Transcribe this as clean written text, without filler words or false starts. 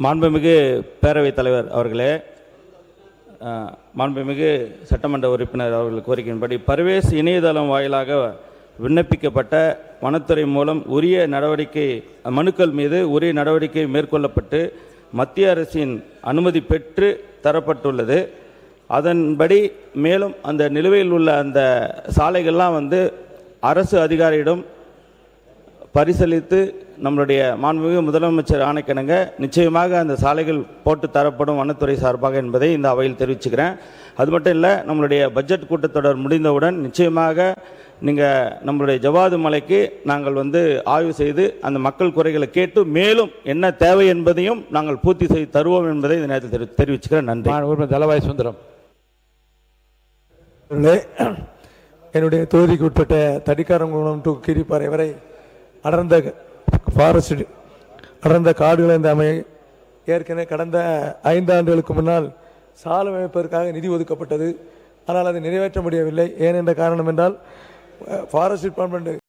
மாண்புமிகு பேரவைத் தலைவர் அவர்களே, மாண்புமிகு சட்டமன்ற உறுப்பினர் அவர்கள் கோரிக்கையின்படி பர்வேஸ் இணையதளம் வாயிலாக விண்ணப்பிக்கப்பட்ட வனத்துறை மூலம் உரிய நடவடிக்கை மனுக்கள் மீது உரிய நடவடிக்கை மேற்கொள்ளப்பட்டு மத்திய அரசின் அனுமதி பெற்று தரப்பட்டுள்ளது. அதன்படி மேலும் அந்த நிலுவையில் உள்ள அந்த சாலைகள்லாம் அரசு அதிகாரியிடம் பரிசீலித்து நம்மளுடைய மாண்புமிகு முதலமைச்சர் ஆணைக்கிணங்க நிச்சயமாக அந்த சாலைகள் போட்டு தரப்படும் வனத்துறை சார்பாக என்பதை இந்த அவையில் தெரிவிச்சுக்கிறேன். அது மட்டும் இல்லை, நம்மளுடைய பட்ஜெட் கூட்டத்தொடர் முடிந்தவுடன் நிச்சயமாக நீங்கள் நம்மளுடைய ஜவாது மலைக்கு நாங்கள் ஆய்வு செய்து அந்த மக்கள் குறைகளை கேட்டு மேலும் என்ன தேவை என்பதையும் நாங்கள் பூர்த்தி செய்து தருவோம் என்பதை இந்த நேரத்தில் தெரிவிச்சுக்கிறேன். நன்றி. தலவாய் சுந்தரம். என்னுடைய தொகுதிக்கு உட்பட்ட தடிக்காரங்குளம் டு கீரிப்பாறை வரை அடர்ந்த ஃபாரஸ்ட் அடர்ந்த காடுகள் ஏற்கனவே கடந்த 5 ஆண்டுகளுக்கு முன்னால் சாலை அமைப்பதற்காக நிதி ஒதுக்கப்பட்டது. ஆனால் அதை நிறைவேற்ற முடியவில்லை. ஏனென்ற காரணம் என்றால் ஃபாரஸ்ட் டிபார்ட்மெண்ட்